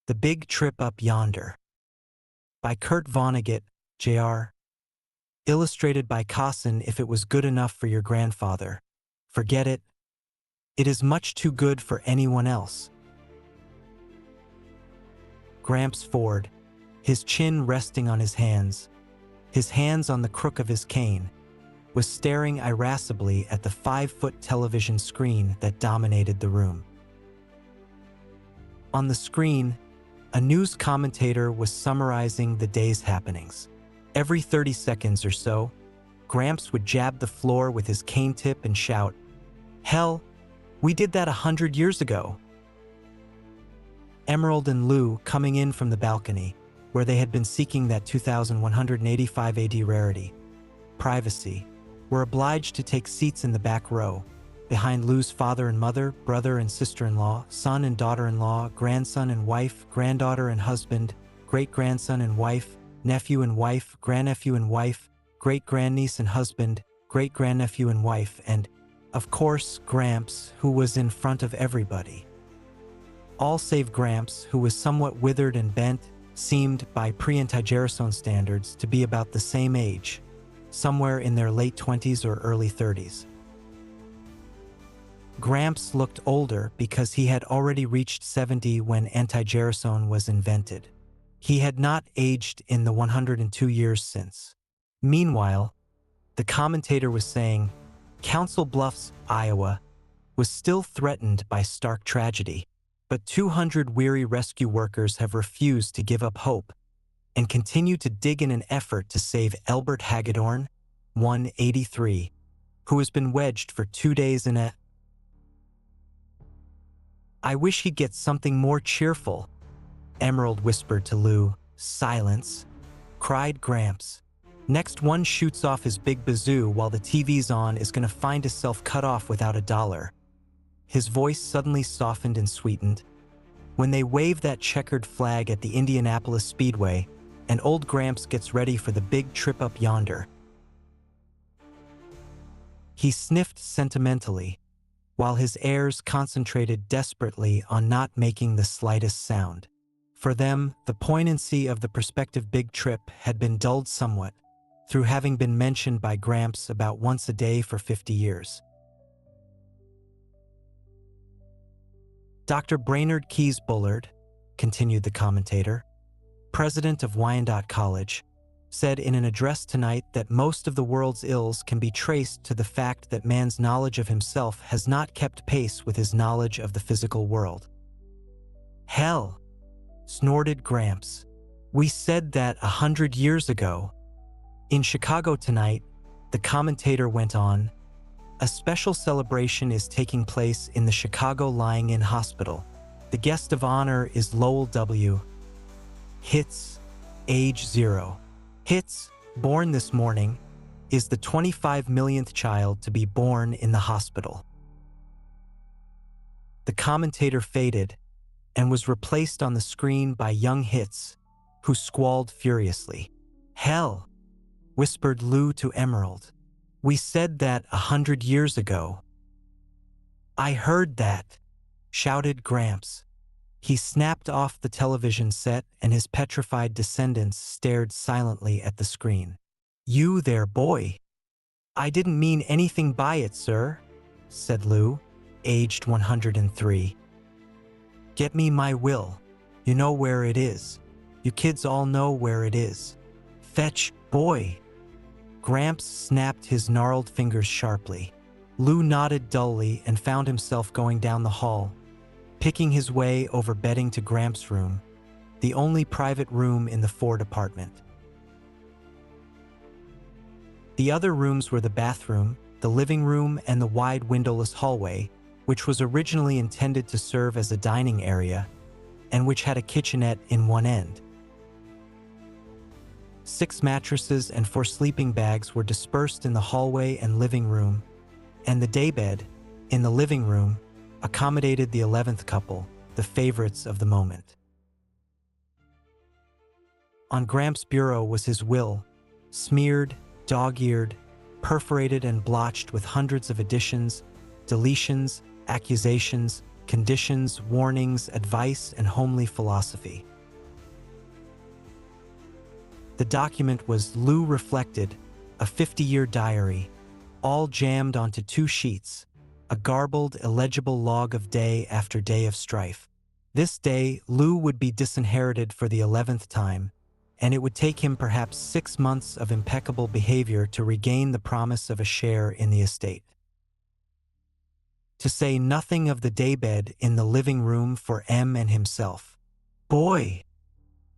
The Big Trip Up Yonder. By Kurt Vonnegut, Jr. Illustrated by Cossin. If it was good enough for your grandfather, forget it. It is much too good for anyone else. Gramps Ford, his chin resting on his hands on the crook of his cane, was staring irascibly at the 5-foot television screen that dominated the room. On the screen, a news commentator was summarizing the day's happenings. Every 30 seconds or so, Gramps would jab the floor with his cane tip and shout, "Hell, we did that 100 years ago." Emerald and Lou, coming in from the balcony, where they had been seeking that 2185 AD rarity, privacy, were obliged to take seats in the back row, behind Lou's father and mother, brother and sister-in-law, son and daughter-in-law, grandson and wife, granddaughter and husband, great-grandson and wife, nephew and wife, grandnephew and wife, great-grandniece and husband, great-grandnephew and wife, and, of course, Gramps, who was in front of everybody. All save Gramps, who was somewhat withered and bent, seemed, by pre-anti-Gerasone standards, to be about the same age, somewhere in their late 20s or early 30s. Gramps looked older because he had already reached 70 when anti-Gerasone was invented. He had not aged in the 102 years since. Meanwhile, the commentator was saying, Council Bluffs, Iowa, was still threatened by stark tragedy, but 200 weary rescue workers have refused to give up hope and continue to dig in an effort to save Elbert Hagedorn, 183, who has been wedged for 2 days in a... "I wish he'd get something more cheerful," Emerald whispered to Lou. "Silence," cried Gramps. "Next one shoots off his big bazoo while the TV's on is gonna find himself cut off without a dollar." His voice suddenly softened and sweetened. "When they wave that checkered flag at the Indianapolis Speedway, and old Gramps gets ready for the big trip up yonder." He sniffed sentimentally, while his heirs concentrated desperately on not making the slightest sound. For them, the poignancy of the prospective big trip had been dulled somewhat, through having been mentioned by Gramps about once a day for 50 years. Dr. Brainerd Keyes Bullard, continued the commentator, president of Wyandotte College, said in an address tonight that most of the world's ills can be traced to the fact that man's knowledge of himself has not kept pace with his knowledge of the physical world. "Hell," snorted Gramps. "We said that 100 years ago." In Chicago tonight, the commentator went on, "A special celebration is taking place in the Chicago Lying-In Hospital. The guest of honor is Lowell W. Hitz, age 0. Hitz, born this morning, is the 25 millionth child to be born in the hospital." The commentator faded and was replaced on the screen by young Hitz, who squalled furiously. "Hell," whispered Lou to Emerald. "We said that 100 years ago." "I heard that," shouted Gramps. He snapped off the television set and his petrified descendants stared silently at the screen. "You there, boy." "I didn't mean anything by it, sir," said Lou, aged 103. "Get me my will. You know where it is. You kids all know where it is. Fetch, boy." Gramps snapped his gnarled fingers sharply. Lou nodded dully and found himself going down the hall, picking his way over bedding to Gramps' room, the only private room in the Ford apartment. The other rooms were the bathroom, the living room, and the wide windowless hallway, which was originally intended to serve as a dining area, and which had a kitchenette in one end. 6 mattresses and 4 sleeping bags were dispersed in the hallway and living room, and the daybed, in the living room, accommodated the 11th couple, the favorites of the moment. On Gramps' bureau was his will, smeared, dog-eared, perforated and blotched with hundreds of additions, deletions, accusations, conditions, warnings, advice, and homely philosophy. The document was Lou Reflected, a 50-year diary, all jammed onto 2 sheets, a garbled, illegible log of day after day of strife. This day, Lou would be disinherited for the 11th time, and it would take him perhaps 6 months of impeccable behavior to regain the promise of a share in the estate. To say nothing of the daybed in the living room for M and himself. "Boy!"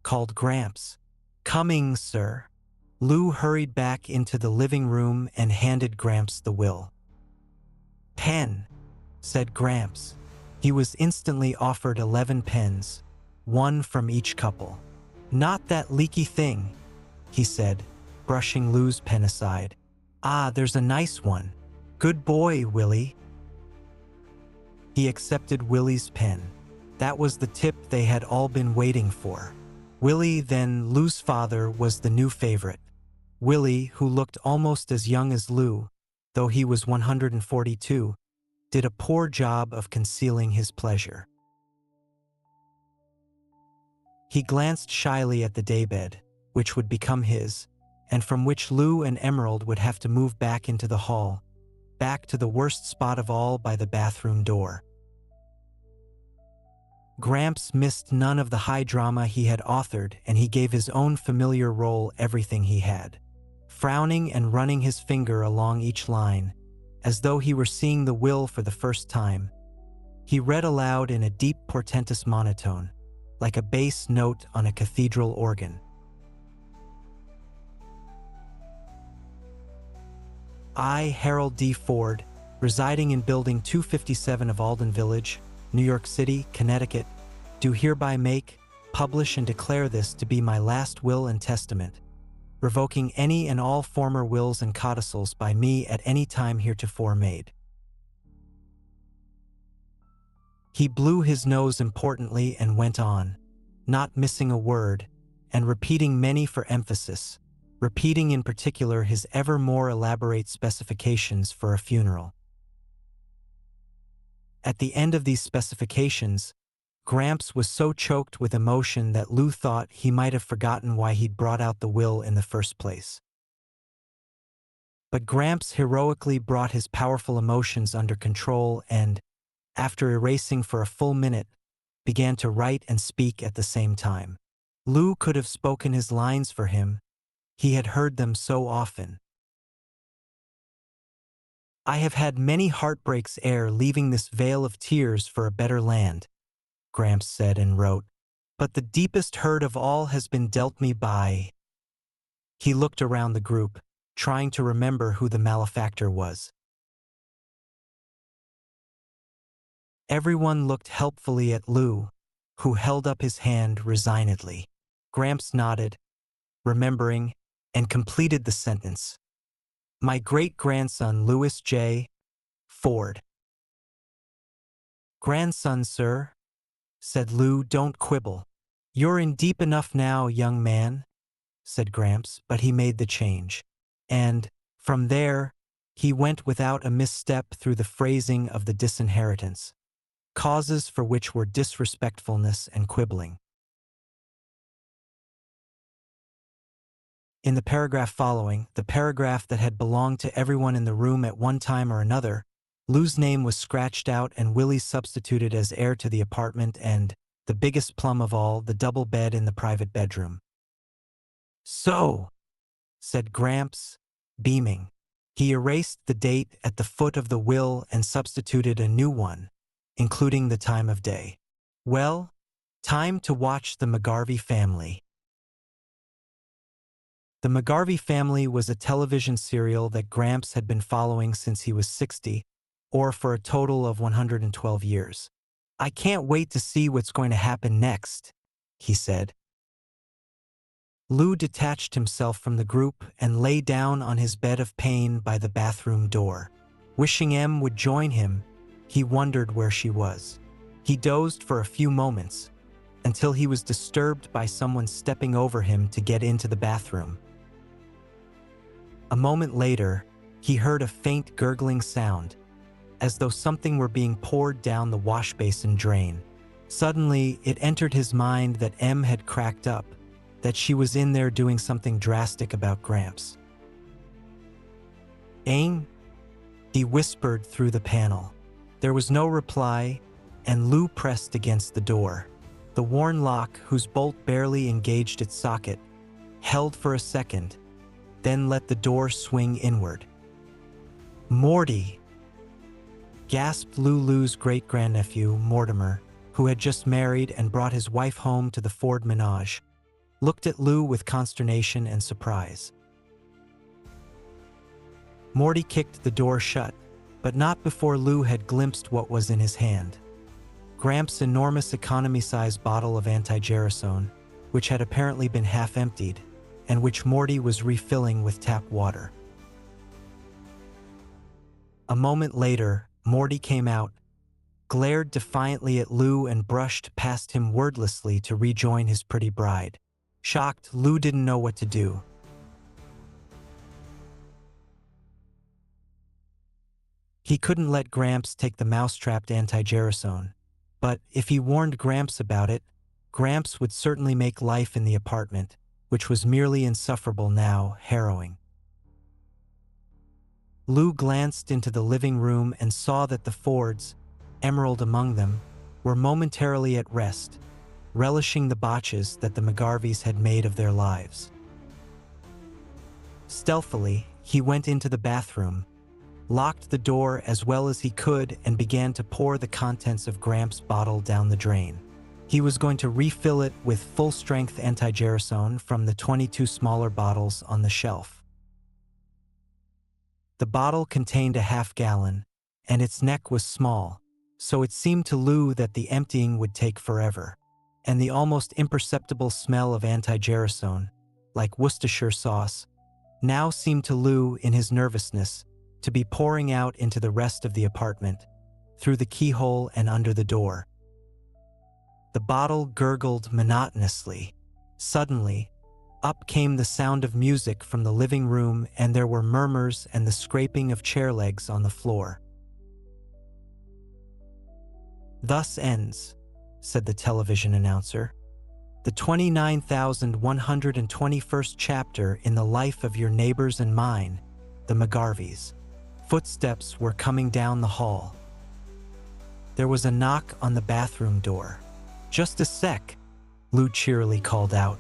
called Gramps. "Coming, sir." Lou hurried back into the living room and handed Gramps the will. "Pen," said Gramps. He was instantly offered 11 pens, 1 from each couple. "Not that leaky thing," he said, brushing Lou's pen aside. "Ah, there's a nice one. Good boy, Willie." He accepted Willie's pen. That was the tip they had all been waiting for. Willie, then Lou's father, was the new favorite. Willie, who looked almost as young as Lou, though he was 142, did a poor job of concealing his pleasure. He glanced shyly at the daybed, which would become his, and from which Lou and Emerald would have to move back into the hall, back to the worst spot of all by the bathroom door. Gramps missed none of the high drama he had authored, and he gave his own familiar role everything he had, frowning and running his finger along each line, as though he were seeing the will for the first time. He read aloud in a deep, portentous monotone, like a bass note on a cathedral organ. I, Harold D. Ford, residing in Building 257 of Alden Village, New York City, Connecticut, do hereby make, publish, and declare this to be my last will and testament, revoking any and all former wills and codicils by me at any time heretofore made. He blew his nose importantly and went on, not missing a word, and repeating many for emphasis, repeating in particular his ever more elaborate specifications for a funeral. At the end of these specifications, Gramps was so choked with emotion that Lou thought he might have forgotten why he'd brought out the will in the first place. But Gramps heroically brought his powerful emotions under control and, after erasing for a full minute, began to write and speak at the same time. Lou could have spoken his lines for him. He had heard them so often. I have had many heartbreaks ere leaving this vale of tears for a better land, Gramps said and wrote, but the deepest hurt of all has been dealt me by. He looked around the group, trying to remember who the malefactor was. Everyone looked helpfully at Lou, who held up his hand resignedly. Gramps nodded, remembering, and completed the sentence. My great-grandson, Louis J. Ford. Grandson, sir, said Lou, don't quibble. You're in deep enough now, young man, said Gramps, but he made the change. And, from there, he went without a misstep through the phrasing of the disinheritance, causes for which were disrespectfulness and quibbling. In the paragraph following, the paragraph that had belonged to everyone in the room at one time or another, Lou's name was scratched out and Willie substituted as heir to the apartment and, the biggest plum of all, the double bed in the private bedroom. So, said Gramps, beaming. He erased the date at the foot of the will and substituted a new one, including the time of day. Well, time to watch the McGarvey Family. The McGarvey Family was a television serial that Gramps had been following since he was 60, or for a total of 112 years. I can't wait to see what's going to happen next, he said. Lou detached himself from the group and lay down on his bed of pain by the bathroom door. Wishing Em would join him, he wondered where she was. He dozed for a few moments, until he was disturbed by someone stepping over him to get into the bathroom. A moment later, he heard a faint gurgling sound, as though something were being poured down the wash basin drain. Suddenly, it entered his mind that Em had cracked up, that she was in there doing something drastic about Gramps. "Aang?" he whispered through the panel. There was no reply, and Lou pressed against the door. The worn lock, whose bolt barely engaged its socket, held for a second, then let the door swing inward. "Morty!" gasped Lulu's great-grandnephew, Mortimer, who had just married and brought his wife home to the Ford menage, looked at Lou with consternation and surprise. Morty kicked the door shut, but not before Lou had glimpsed what was in his hand. Gramps' enormous economy-sized bottle of anti-gerasone, which had apparently been half-emptied, and which Morty was refilling with tap water. A moment later, Morty came out, glared defiantly at Lou and brushed past him wordlessly to rejoin his pretty bride. Shocked, Lou didn't know what to do. He couldn't let Gramps take the mouse-trapped anti-gerasone, but if he warned Gramps about it, Gramps would certainly make life in the apartment, which was merely insufferable now, harrowing. Lou glanced into the living room and saw that the Fords, Emerald among them, were momentarily at rest, relishing the botches that the McGarveys had made of their lives. Stealthily, he went into the bathroom, locked the door as well as he could, and began to pour the contents of Gramps' bottle down the drain. He was going to refill it with full-strength anti-gerasone from the 22 smaller bottles on the shelf. The bottle contained a half-gallon, and its neck was small, so it seemed to Lou that the emptying would take forever, and the almost imperceptible smell of anti-gerasone, like Worcestershire sauce, now seemed to Lou, in his nervousness, to be pouring out into the rest of the apartment, through the keyhole and under the door. The bottle gurgled monotonously. Suddenly, up came the sound of music from the living room, and there were murmurs and the scraping of chair legs on the floor. "Thus ends," said the television announcer, "the 29,121st chapter in the life of your neighbors and mine, the McGarveys." Footsteps were coming down the hall. There was a knock on the bathroom door. "Just a sec," Lou cheerily called out.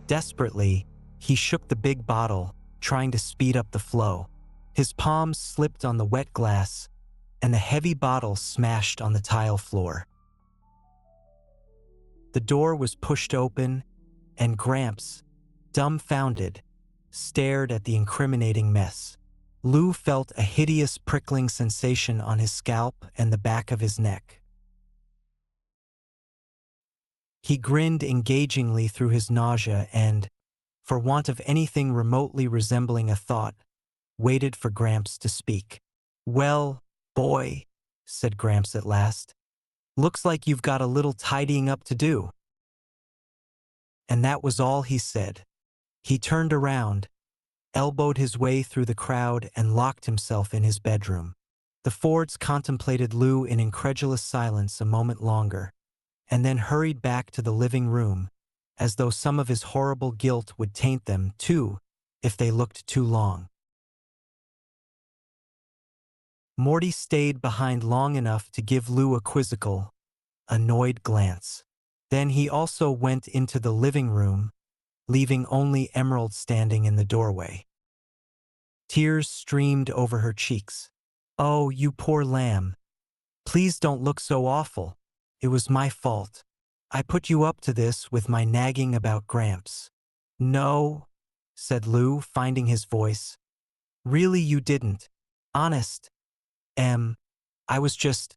Desperately, he shook the big bottle, trying to speed up the flow. His palms slipped on the wet glass, and the heavy bottle smashed on the tile floor. The door was pushed open, and Gramps, dumbfounded, stared at the incriminating mess. Lou felt a hideous prickling sensation on his scalp and the back of his neck. He grinned engagingly through his nausea and, for want of anything remotely resembling a thought, waited for Gramps to speak. "Well, boy," said Gramps at last, "looks like you've got a little tidying up to do." And that was all he said. He turned around, elbowed his way through the crowd, and locked himself in his bedroom. The Fords contemplated Lou in incredulous silence a moment longer, and then hurried back to the living room, as though some of his horrible guilt would taint them, too, if they looked too long. Morty stayed behind long enough to give Lou a quizzical, annoyed glance. Then he also went into the living room, leaving only Emerald standing in the doorway. Tears streamed over her cheeks. "Oh, you poor lamb. Please don't look so awful. It was my fault. I put you up to this with my nagging about Gramps." "No," said Lou, finding his voice. "Really, you didn't. Honest. I was just—"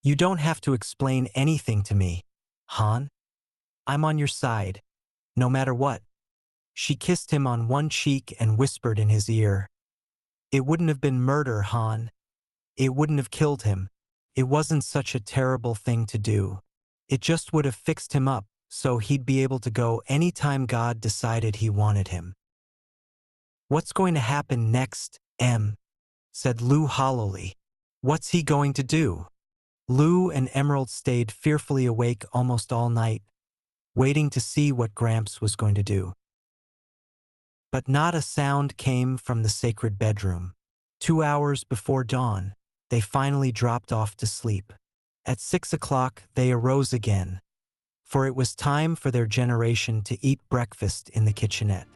"You don't have to explain anything to me, Han. I'm on your side, no matter what." She kissed him on one cheek and whispered in his ear, "It wouldn't have been murder, Han. It wouldn't have killed him. It wasn't such a terrible thing to do. It just would have fixed him up so he'd be able to go anytime God decided he wanted him." "What's going to happen next, said Lou hollowly. What's he going to do? Lou and Emerald stayed fearfully awake almost all night, waiting to see what Gramps was going to do. But not a sound came from the sacred bedroom. 2 hours before dawn, they finally dropped off to sleep. At 6 o'clock, they arose again, for it was time for their generation to eat breakfast in the kitchenette.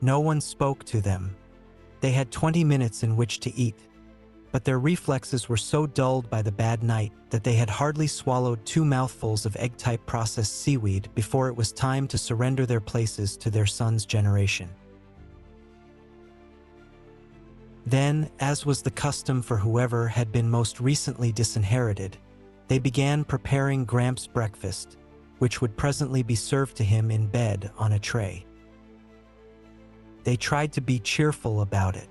No one spoke to them. They had 20 minutes in which to eat, but their reflexes were so dulled by the bad night that they had hardly swallowed 2 mouthfuls of egg-type processed seaweed before it was time to surrender their places to their son's generation. Then, as was the custom for whoever had been most recently disinherited, they began preparing Gramps' breakfast, which would presently be served to him in bed on a tray. They tried to be cheerful about it.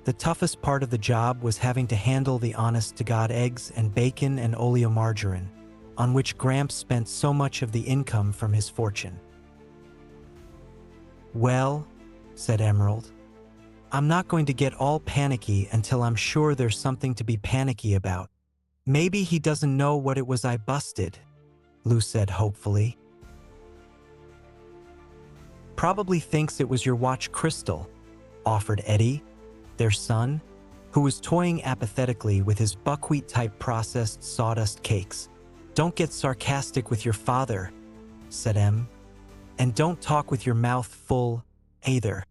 The toughest part of the job was having to handle the honest-to-God eggs and bacon and oleomargarine, on which Gramps spent so much of the income from his fortune. "Well," said Emerald, "I'm not going to get all panicky until I'm sure there's something to be panicky about. Maybe he doesn't know what it was I busted," Lou said hopefully. "Probably thinks it was your watch crystal," offered Eddie, their son, who was toying apathetically with his buckwheat-type processed sawdust cakes. "Don't get sarcastic with your father," said Em, "and don't talk with your mouth full, either."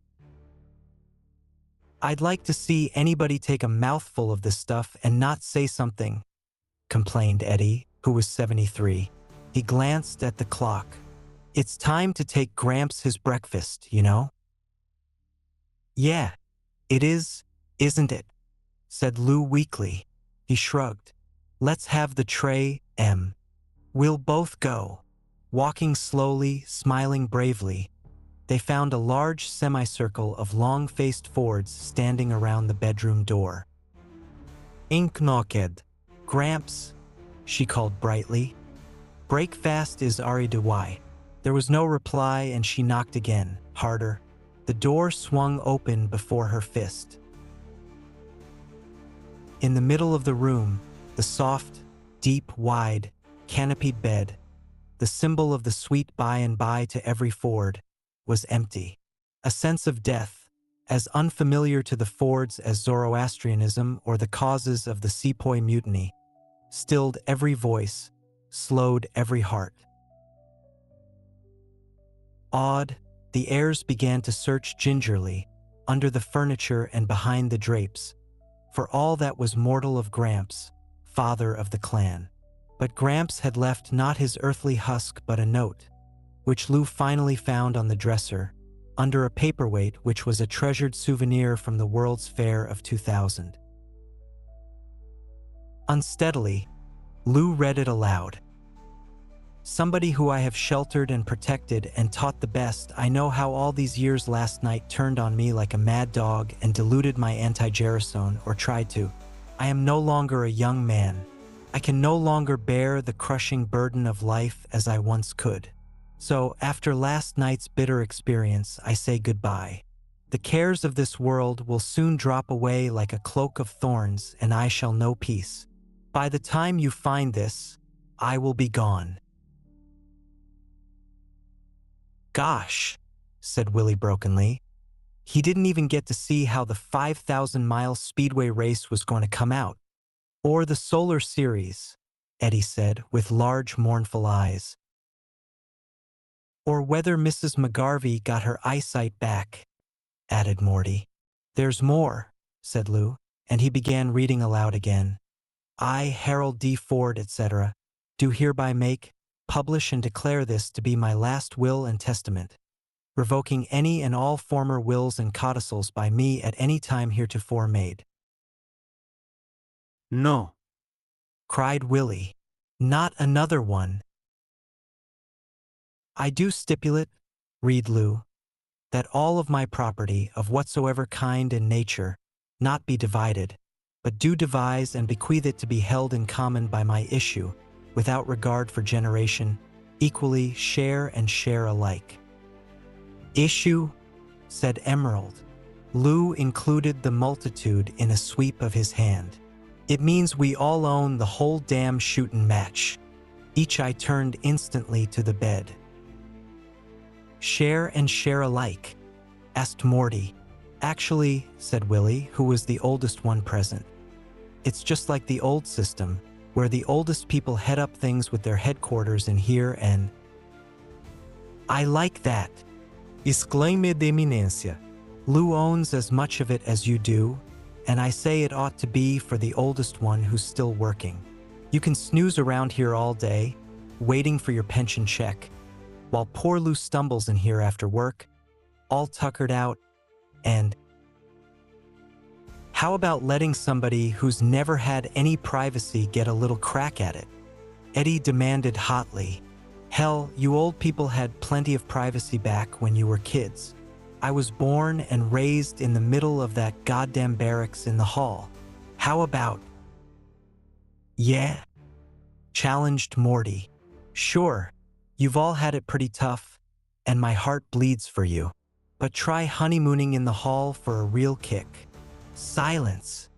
"I'd like to see anybody take a mouthful of this stuff and not say something," complained Eddie, who was 73. He glanced at the clock. "It's time to take Gramps his breakfast, you know?" "Yeah, it is, isn't it?" said Lou weakly. He shrugged. "Let's have the tray, Em. We'll both go." Walking slowly, smiling bravely, they found a large semicircle of long-faced Fords standing around the bedroom door. "Inknocked, Gramps," she called brightly. "Breakfast is Ari de why." There was no reply, and she knocked again, harder. The door swung open before her fist. In the middle of the room, the soft, deep, wide, canopied bed, the symbol of the sweet by and by to every Ford, was empty. A sense of death, as unfamiliar to the Fords as Zoroastrianism or the causes of the Sepoy Mutiny, stilled every voice, slowed every heart. Awed, the heirs began to search gingerly, under the furniture and behind the drapes, for all that was mortal of Gramps, father of the clan. But Gramps had left not his earthly husk but a note, which Lou finally found on the dresser, under a paperweight which was a treasured souvenir from the World's Fair of 2000. Unsteadily, Lou read it aloud. "Somebody who I have sheltered and protected and taught the best, I know how all these years last night turned on me like a mad dog and diluted my anti-gerasone, or tried to. I am no longer a young man. I can no longer bear the crushing burden of life as I once could. So, after last night's bitter experience, I say goodbye. The cares of this world will soon drop away like a cloak of thorns, and I shall know peace. By the time you find this, I will be gone." "Gosh," said Willie brokenly. He didn't even get to see how the 5,000-mile speedway race was going to come out. "Or the Solar Series," Eddie said, with large, mournful eyes. "Or whether Mrs. McGarvey got her eyesight back," added Morty. "There's more," said Lou, and he began reading aloud again. "I, Harold D. Ford, etc., do hereby make, publish and declare this to be my last will and testament, revoking any and all former wills and codicils by me at any time heretofore made." "No," cried Willie. "Not another one." "I do stipulate," read Lou, "that all of my property, of whatsoever kind and nature, not be divided, but do devise and bequeath it to be held in common by my issue, without regard for generation, equally share and share alike." "Issue?" said Emerald. Lou included the multitude in a sweep of his hand. It means we all own the whole damn shootin' match. Each eye turned instantly to the bed. Share and share alike, asked Morty. Actually, said Willie, who was the oldest one present. It's just like the old system, where the oldest people head up things with their headquarters in here and… I like that, exclaimed Eminencia. Lou owns as much of it as you do, and I say it ought to be for the oldest one who's still working. You can snooze around here all day, waiting for your pension check, while poor Lou stumbles in here after work, all tuckered out, and… How about letting somebody who's never had any privacy get a little crack at it? Eddie demanded hotly. Hell, you old people had plenty of privacy back when you were kids. I was born and raised in the middle of that goddamn barracks in the hall. How about… Yeah? Challenged Morty. Sure, you've all had it pretty tough, and my heart bleeds for you. But try honeymooning in the hall for a real kick. Silence!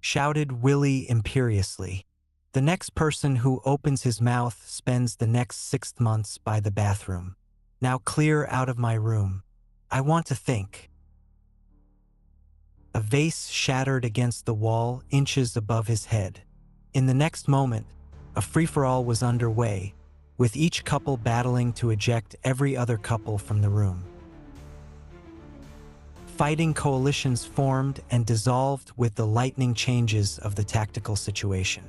Shouted Willie imperiously. The next person who opens his mouth spends the next 6 months by the bathroom. Now clear out of my room. I want to think. A vase shattered against the wall inches above his head. In the next moment, a free-for-all was underway, with each couple battling to eject every other couple from the room. Fighting coalitions formed and dissolved with the lightning changes of the tactical situation.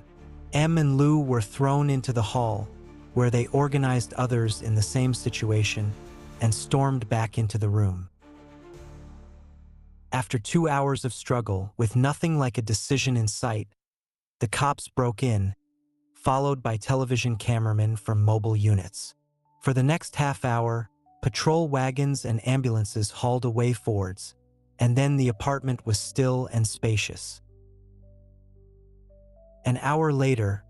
Em and Lou were thrown into the hall, where they organized others in the same situation and stormed back into the room. After 2 hours of struggle, with nothing like a decision in sight, the cops broke in, followed by television cameramen from mobile units. For the next half hour, patrol wagons and ambulances hauled away Fords, and then the apartment was still and spacious. An hour later,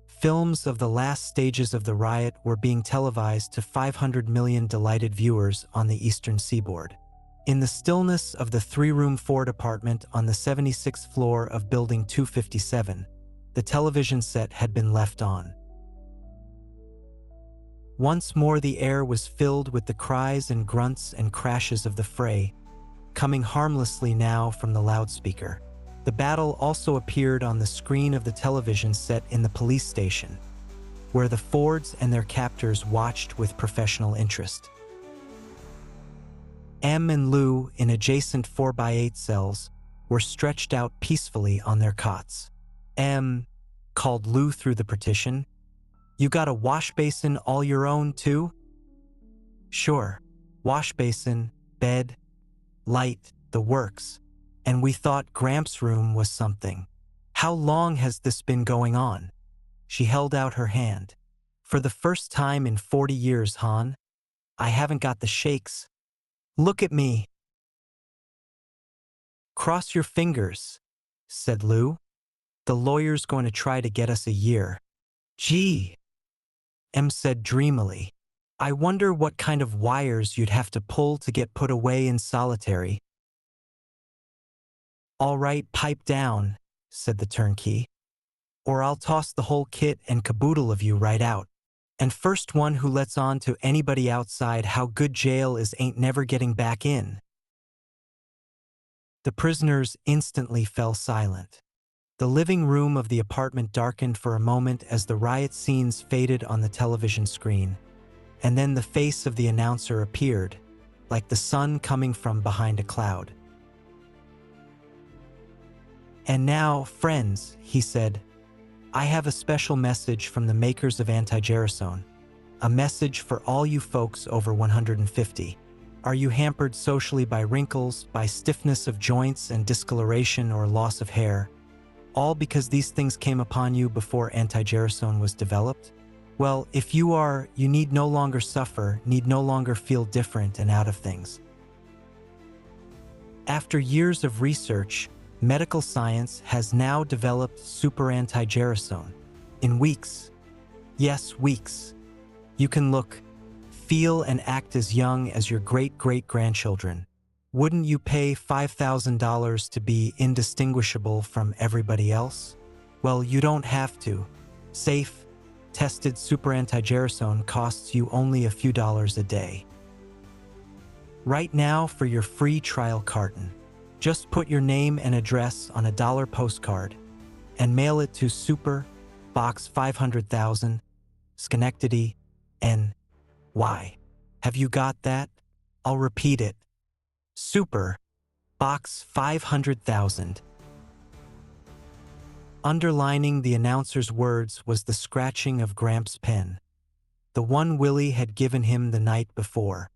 films of the last stages of the riot were being televised to 500 million delighted viewers on the eastern seaboard. In the stillness of the 3-room Ford apartment on the 76th floor of Building 257, the television set had been left on. Once more the air was filled with the cries and grunts and crashes of the fray, coming harmlessly now from the loudspeaker. The battle also appeared on the screen of the television set in the police station, where the Fords and their captors watched with professional interest. Em and Lou, in adjacent 4x8 cells, were stretched out peacefully on their cots. Em, called Lou through the partition, "You got a wash basin all your own, too?" "Sure. Wash basin, bed, light, the works. And we thought Gramps' room was something. How long has this been going on?" She held out her hand. "For the first time in 40 years, hon. I haven't got the shakes. Look at me." "Cross your fingers," said Lou. "The lawyer's going to try to get us a year." "Gee," Em said dreamily. "I wonder what kind of wires you'd have to pull to get put away in solitary." "All right, pipe down," said the turnkey. "Or I'll toss the whole kit and caboodle of you right out. And first one who lets on to anybody outside how good jail is ain't never getting back in." The prisoners instantly fell silent. The living room of the apartment darkened for a moment as the riot scenes faded on the television screen, and then the face of the announcer appeared, like the sun coming from behind a cloud. "And now, friends," he said, "I have a special message from the makers of anti-gerasone. A message for all you folks over 150. Are you hampered socially by wrinkles, by stiffness of joints and discoloration or loss of hair? All because these things came upon you before anti-gerasone was developed? Well, if you are, you need no longer suffer, need no longer feel different and out of things. After years of research, medical science has now developed super anti-gerasone. In weeks, yes, weeks, you can look, feel, and act as young as your great-great-grandchildren. Wouldn't you pay $5,000 to be indistinguishable from everybody else? Well, you don't have to. Safe, tested super anti-gerasone costs you only a few dollars a day. Right now, for your free trial carton, just put your name and address on a dollar postcard and mail it to Super, Box 500,000, Schenectady, NY. Have you got that? I'll repeat it. Super, Box 500,000. Underlining the announcer's words was the scratching of Gramps' pen, the one Willie had given him the night before.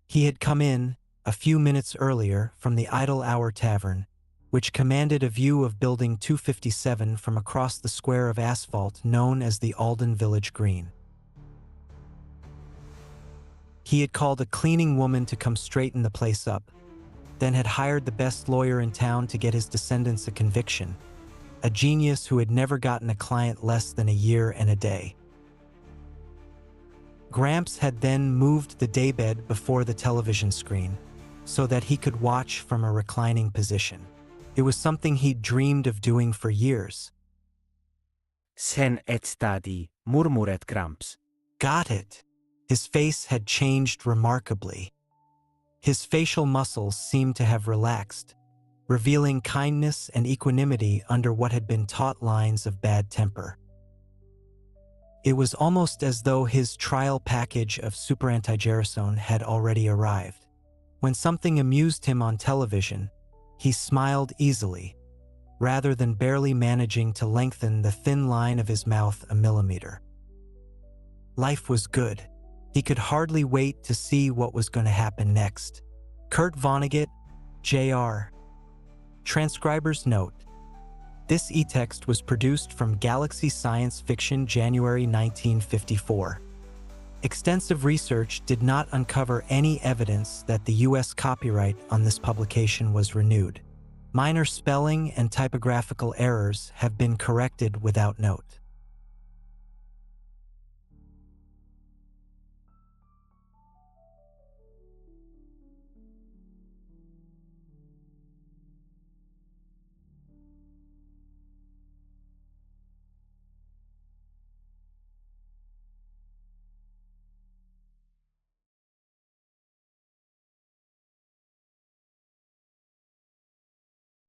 He had come in, a few minutes earlier, from the Idle Hour Tavern, which commanded a view of Building 257 from across the square of asphalt known as the Alden Village Green. He had called a cleaning woman to come straighten the place up, then had hired the best lawyer in town to get his descendants a conviction, a genius who had never gotten a client less than a year and a day. Gramps had then moved the daybed before the television screen so that he could watch from a reclining position. It was something he'd dreamed of doing for years. Sen et stadi, murmuret Gramps. Got it. His face had changed remarkably. His facial muscles seemed to have relaxed, revealing kindness and equanimity under what had been taut lines of bad temper. It was almost as though his trial package of super anti-gerasone had already arrived. When something amused him on television, he smiled easily, rather than barely managing to lengthen the thin line of his mouth a millimeter. Life was good. He could hardly wait to see what was going to happen next. Kurt Vonnegut, Jr. Transcriber's note: this e-text was produced from Galaxy Science Fiction, January 1954. Extensive research did not uncover any evidence that the U.S. copyright on this publication was renewed. Minor spelling and typographical errors have been corrected without note.